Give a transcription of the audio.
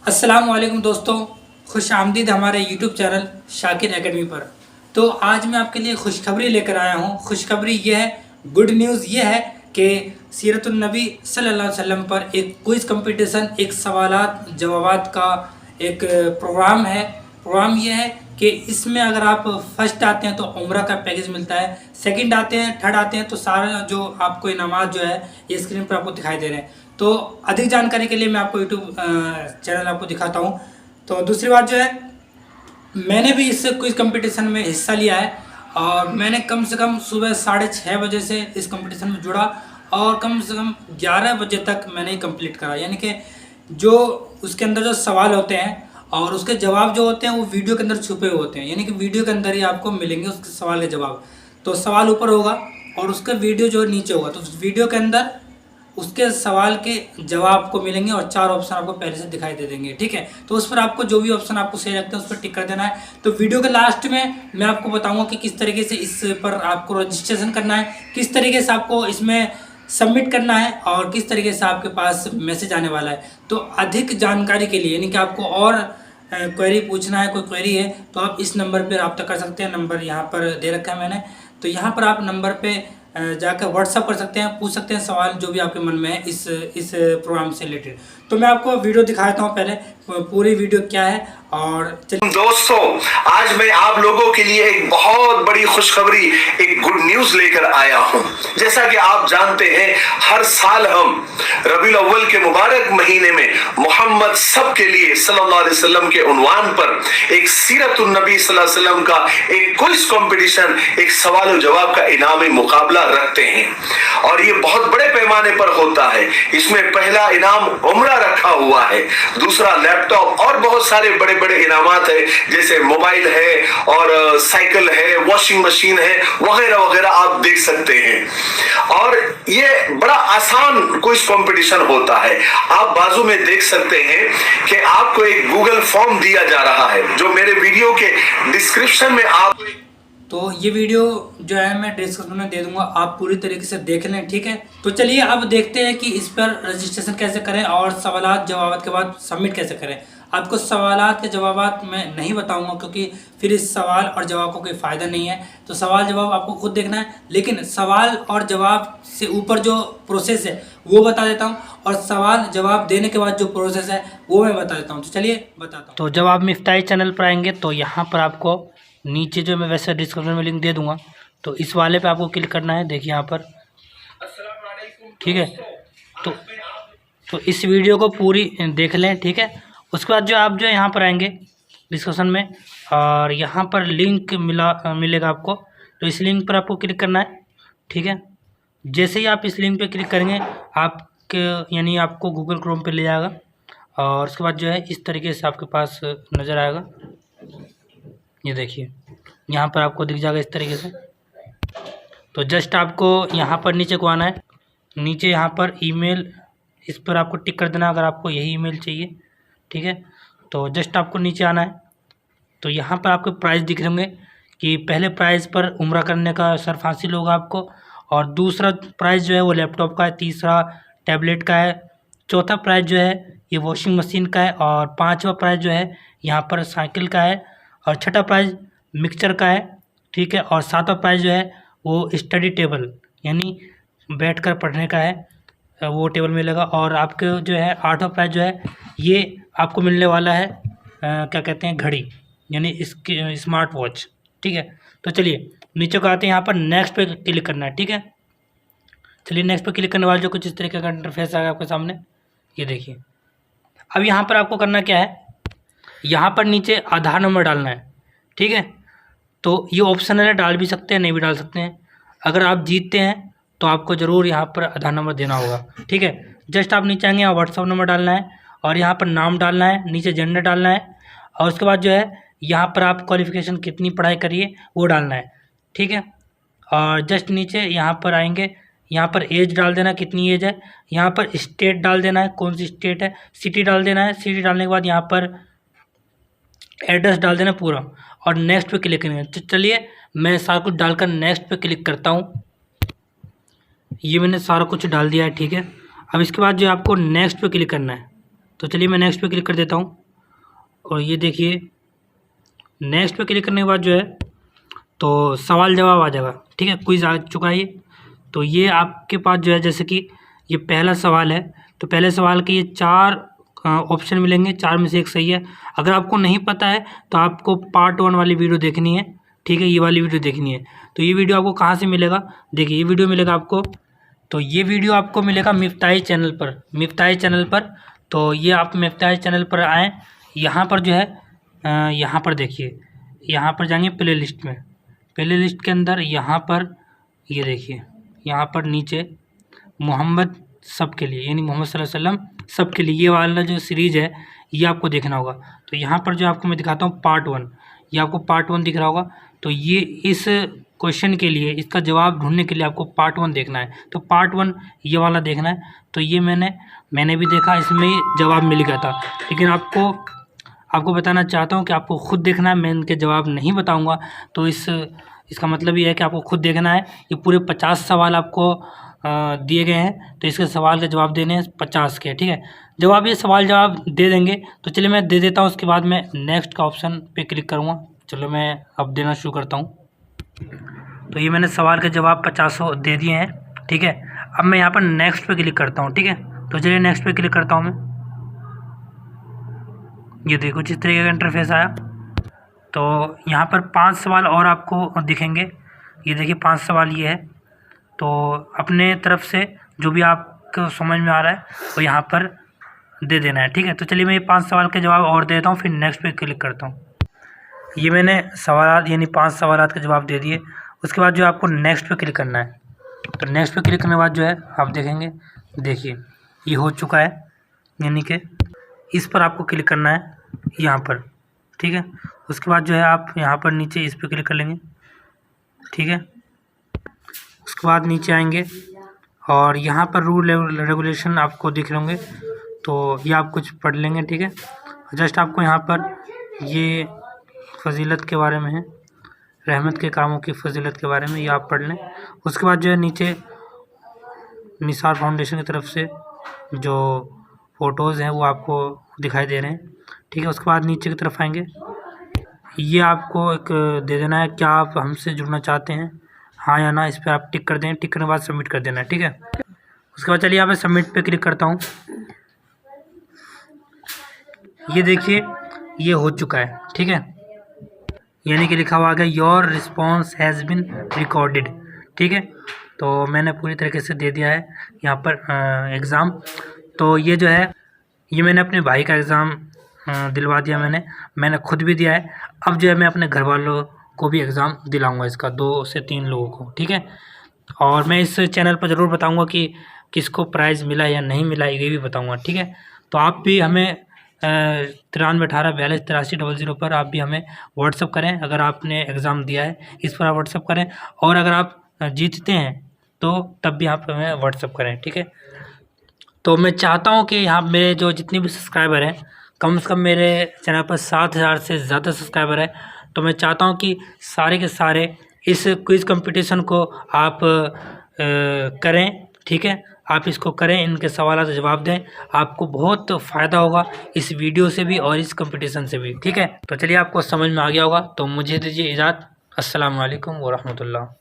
अस्सलाम वालेकुम दोस्तों, खुश आमदीद हमारे यूट्यूब चैनल शाकिर एकेडमी पर। तो आज मैं आपके लिए खुशखबरी लेकर आया हूँ। खुशखबरी ये है, गुड न्यूज़ ये है कि सीरतुन्नबी सल्लल्लाहु अलैहि वसल्लम पर एक क्विज़ कंपटीशन, एक सवालात जवाबात का एक प्रोग्राम है। प्रोग्राम ये है कि इसमें अगर आप फर्स्ट आते हैं तो उम्रा का पैकेज मिलता है, सेकंड आते हैं, थर्ड आते हैं तो सारा जो आपको इनामात जो है ये स्क्रीन पर आपको दिखाई दे रहे हैं। तो अधिक जानकारी के लिए मैं आपको यूट्यूब चैनल आपको दिखाता हूँ। तो दूसरी बात जो है, मैंने भी इस क्विज कंपटीशन में हिस्सा लिया है और मैंने कम से कम सुबह 6:30 बजे से इस कंपटीशन में जुड़ा और कम से कम 11 बजे तक मैंने कंप्लीट करा। यानी कि जो उसके अंदर जो सवाल होते हैं और उसके जवाब जो होते हैं वो वीडियो के अंदर छुपे हुए होते हैं, यानी कि वीडियो के अंदर ही आपको मिलेंगे उसके सवाल के जवाब। तो सवाल ऊपर होगा और उसका वीडियो जो नीचे होगा, तो उस वीडियो के अंदर उसके सवाल के जवाब आपको मिलेंगे और 4 ऑप्शन आपको पहले से दिखाई दे देंगे। ठीक है, तो उस पर आपको जो भी ऑप्शन आपको सही लगता है उस पर टिक कर देना है। तो वीडियो के लास्ट में मैं आपको बताऊंगा कि किस तरीके से इस पर आपको रजिस्ट्रेशन करना है, किस तरीके से आपको इसमें सबमिट करना है और किस तरीके से आपके पास मैसेज आने वाला है। तो अधिक जानकारी के लिए, यानी कि आपको और क्वेरी पूछना है, कोई क्वेरी है तो आप इस नंबर पर रब्ता कर सकते हैं। नंबर यहाँ पर दे रखा है मैंने, तो यहाँ पर आप नंबर पे जाकर व्हाट्सअप कर सकते हैं, पूछ सकते हैं सवाल जो भी आपके मन में है इस प्रोग्राम से रिलेटेड। तो मैं आपको वीडियो दिखाता हूँ, पहले पूरी वीडियो क्या है। और दोस्तों, आज मैं आप लोगों के लिए एक बहुत बड़ी खुशखबरी, एक गुड न्यूज लेकर आया हूं। जैसा कि आप जानते हैं, हर साल हम रबीउल अव्वल के मुबारक महीने में मोहम्मद सब के लिए सल्लल्लाहु अलैहि वसल्लम के उन्वान पर एक सीरतुन नबी सल्लल्लाहु अलैहि वसल्लम का एक क्विज कंपटीशन, एक सवाल और जवाब का इनामी मुकाबला रखते हैं और ये बहुत बड़े पैमाने पर होता है। इसमें पहला इनाम उम्रा रखा हुआ है, दूसरा लैपटॉप और बहुत सारे बड़े बड़े इनामात है, जैसे मोबाइल है और साइकिल है, वॉशिंग मशीन है, वगैरह वगैरह आप देख सकते हैं। और ये बड़ा आसान क्विज कंपटीशन होता है। आप बाजू में देख सकते हैं कि आपको एक गूगल फॉर्म दिया जा रहा है जो मेरे वीडियो के डिस्क्रिप्शन में आप, तो ये वीडियो जो है मैं डिस्क्रिप्शन में दे दूंगा, आप पूरी तरीके से देख लें। ठीक है, तो चलिए अब देखते हैं कि इस पर रजिस्ट्रेशन कैसे करें और सवालात जवाबात के बाद सबमिट कैसे करें। आपको सवालात के जवाबात मैं नहीं बताऊंगा क्योंकि फिर इस सवाल और जवाब को कोई फ़ायदा नहीं है। तो सवाल जवाब आपको खुद देखना है, लेकिन सवाल और जवाब से ऊपर जो प्रोसेस है वो बता देता हूँ और सवाल जवाब देने के बाद जो प्रोसेस है वो मैं बता देता हूँ। तो चलिए बताता हूँ। तो जब आप मिफ्ताही चैनल पर आएंगे तो यहाँ पर आपको नीचे जो मैं वैसे डिस्क्रिप्शन में लिंक दे दूंगा, तो इस वाले पे आपको क्लिक करना है। देखिए यहाँ पर, ठीक है, तो इस वीडियो को पूरी देख लें। ठीक है, उसके बाद जो आप जो यहाँ पर आएंगे डिस्कशन में और यहाँ पर लिंक मिलेगा आपको, तो इस लिंक पर आपको क्लिक करना है। ठीक है, जैसे ही आप इस लिंक पे क्लिक करेंगे आपके यानी आपको गूगल क्रोम पे ले जाएगा और उसके बाद जो है इस तरीके से आपके पास नज़र आएगा। ये देखिए यहाँ पर आपको दिख जाएगा इस तरीके से। तो जस्ट आपको यहाँ पर नीचे को आना है, नीचे यहाँ पर ईमेल, इस पर आपको टिक कर देना अगर आपको यही ईमेल चाहिए। ठीक है, तो जस्ट आपको नीचे आना है। तो यहाँ पर आपको प्राइस दिख रहे होंगे कि पहले प्राइस पर उम्रा करने का शर्फ हासिल होगा आपको, और दूसरा प्राइस जो है वो लैपटॉप का है, तीसरा टैबलेट का है, चौथा प्राइस जो है ये वॉशिंग मशीन का है और पाँचवा प्राइस जो है यहाँ पर साइकिल का है और छठा प्राइस मिक्सचर का है। ठीक है, और सातवां प्राइस जो है वो स्टडी टेबल यानी बैठकर पढ़ने का है, वो टेबल मिलेगा। और आपके जो है आठवां प्राइस जो है ये आपको मिलने वाला है क्या कहते हैं, घड़ी यानी इसकी स्मार्ट वॉच। ठीक है, तो चलिए नीचे को आते हैं, यहाँ पर नेक्स्ट पे क्लिक करना है। ठीक है, चलिए नेक्स्ट पे क्लिक करने वाले जो कुछ इस तरीके का इंटरफेस आएगा आपके सामने, ये देखिए। अब यहाँ पर आपको करना क्या है, यहाँ पर नीचे आधार नंबर डालना है। ठीक है, तो ये ऑप्शनल है, डाल भी सकते हैं नहीं भी डाल सकते हैं। अगर आप जीतते हैं तो आपको ज़रूर यहाँ पर आधार नंबर देना होगा। ठीक है, जस्ट आप नीचे आएंगे, यहाँ व्हाट्सअप नंबर डालना है और यहाँ पर नाम डालना है, नीचे जेंडर डालना है और उसके बाद जो है यहाँ पर आप क्वालिफ़िकेशन कितनी पढ़ाई करिए वो डालना है। ठीक है, और जस्ट नीचे यहाँ पर आएंगे, यहाँ पर एज डाल देना कितनी एज है, यहाँ पर स्टेट डाल देना है कौन सी स्टेट है, सिटी डाल देना है, सिटी डालने के बाद यहाँ पर एड्रेस डाल देना पूरा और नेक्स्ट पे क्लिक करेंगे। तो चलिए मैं सारा कुछ डालकर नेक्स्ट पे क्लिक करता हूँ। ये मैंने सारा कुछ डाल दिया है। ठीक है, अब इसके बाद जो आपको नेक्स्ट पे क्लिक करना है। तो चलिए मैं नेक्स्ट पे क्लिक कर देता हूँ और ये देखिए नेक्स्ट पे क्लिक करने के बाद जो है तो सवाल जवाब आ जाएगा, ठीक है। क्विज आ चुका है ये। तो ये आपके पास जो है जैसे कि ये पहला सवाल है, तो पहले सवाल के ये 4 ऑप्शन मिलेंगे, 4 में से एक सही है। अगर आपको नहीं पता है तो आपको पार्ट 1 वाली वीडियो देखनी है, ठीक है, ये वाली वीडियो देखनी है। तो ये वीडियो आपको कहाँ से मिलेगा, देखिए ये वीडियो मिलेगा आपको, तो ये वीडियो आपको मिलेगा मिफ्ताही चैनल पर, मिफ्ताही चैनल पर। तो ये आप मिफ्ताही चैनल पर आएँ, यहाँ पर जो है यहाँ पर देखिए, यहाँ पर जाएंगे प्ले लिस्ट में, प्ले लिस्ट के अंदर यहाँ पर ये देखिए, यहाँ पर नीचे मोहम्मद सब के लिए, यानी मोहम्मद सल्लल्लाहु अलैहि वसल्लम सब के लिए, ये वाला जो सीरीज़ है ये आपको देखना होगा। तो यहाँ पर जो आपको मैं दिखाता हूँ पार्ट 1, ये आपको पार्ट 1 दिख रहा होगा। तो ये इस क्वेश्चन के लिए, इसका जवाब ढूंढने के लिए आपको पार्ट 1 देखना है। तो पार्ट 1 ये वाला देखना है। तो ये मैंने भी देखा, इसमें जवाब मिल गया था, लेकिन आपको बताना चाहता हूँ कि आपको खुद देखना है, मैं इनके जवाब नहीं बताऊँगा। तो इसका मतलब ये है कि आपको खुद देखना है। ये पूरे 50 सवाल आपको दिए गए हैं, तो इसके सवाल के जवाब देने हैं 50 के, ठीक है। जब आप ये सवाल जवाब दे देंगे तो चलिए मैं दे देता हूँ, उसके बाद मैं नेक्स्ट का ऑप्शन पे क्लिक करूँगा। चलो मैं अब देना शुरू करता हूँ। तो ये मैंने सवाल के जवाब 50 दे दिए हैं, ठीक है। अब मैं यहाँ पर नेक्स्ट पे क्लिक करता हूँ, ठीक है। तो चलिए नेक्स्ट पे क्लिक करता हूँ मैं। ये देखो जिस तरीके का इंटरफेस आया। तो यहाँ पर 5 सवाल और आपको दिखेंगे, ये देखिए 5 सवाल ये है। तो अपने तरफ से जो भी आपको समझ में आ रहा है वो यहाँ पर दे देना है, ठीक है। तो चलिए मैं ये 5 सवाल के जवाब और देता हूँ, फिर नेक्स्ट पे क्लिक करता हूँ। ये मैंने सवाल यानी 5 सवाल के जवाब दे दिए। उसके बाद जो आपको नेक्स्ट पे क्लिक करना है। तो नेक्स्ट पे क्लिक करने के बाद जो है आप देखेंगे, देखिए ये हो चुका है, यानी कि इस पर आपको क्लिक करना है यहाँ पर, ठीक है। उसके बाद जो है आप यहाँ पर नीचे इस पर क्लिक कर लेंगे, ठीक है। उसके बाद नीचे आएंगे और यहाँ पर रूल रेगुलेशन आपको दिख रहे होंगे, तो ये आप कुछ पढ़ लेंगे, ठीक है। जस्ट आपको यहाँ पर ये फजीलत के बारे में है, रहमत के कामों की फजीलत के बारे में, ये आप पढ़ लें। उसके बाद जो है नीचे निसार फाउंडेशन की तरफ से जो फ़ोटोज़ हैं वो आपको दिखाई दे रहे हैं, ठीक है। उसके बाद नीचे की तरफ आएंगे, ये आपको एक दे देना है, क्या आप हमसे जुड़ना चाहते हैं, हाँ या ना, इस पर आप टिक कर दें। टिक करने के बाद सबमिट कर देना है, ठीक है। उसके बाद चलिए यहाँ पे सबमिट पे क्लिक करता हूँ। ये देखिए ये हो चुका है, ठीक है, यानी कि लिखा हुआ आ गया your response has been recorded, ठीक है। तो मैंने पूरी तरीके से दे दिया है यहाँ पर एग्ज़ाम। तो ये जो है ये मैंने अपने भाई का एग्ज़ाम दिलवा दिया, मैंने खुद भी दिया है। अब जो है मैं अपने घर वालों को भी एग्ज़ाम दिलाऊंगा इसका, 2 से 3 लोगों को, ठीक है। और मैं इस चैनल पर ज़रूर बताऊंगा कि किसको प्राइज़ मिला या नहीं मिला, ये भी बताऊंगा, ठीक है। तो आप भी हमें 9318428300 पर आप भी हमें व्हाट्सअप करें। अगर आपने एग्ज़ाम दिया है इस पर आप व्हाट्सअप करें, और अगर आप जीतते हैं तो तब भी आप हमें व्हाट्सअप करें, ठीक है। तो मैं चाहता हूँ कि यहाँ मेरे जो जितने भी सब्सक्राइबर हैं, कम से कम मेरे चैनल पर 7000 से ज़्यादा सब्सक्राइबर है। तो मैं चाहता हूँ कि सारे के सारे इस क्विज़ कंपटीशन को आप करें, ठीक है। आप इसको करें, इनके सवालों का जवाब दें, आपको बहुत फ़ायदा होगा इस वीडियो से भी और इस कंपटीशन से भी, ठीक है। तो चलिए आपको समझ में आ गया होगा। तो मुझे दीजिए इजाज़त। अस्सलाम वालेकुम व रहमतुल्लाह।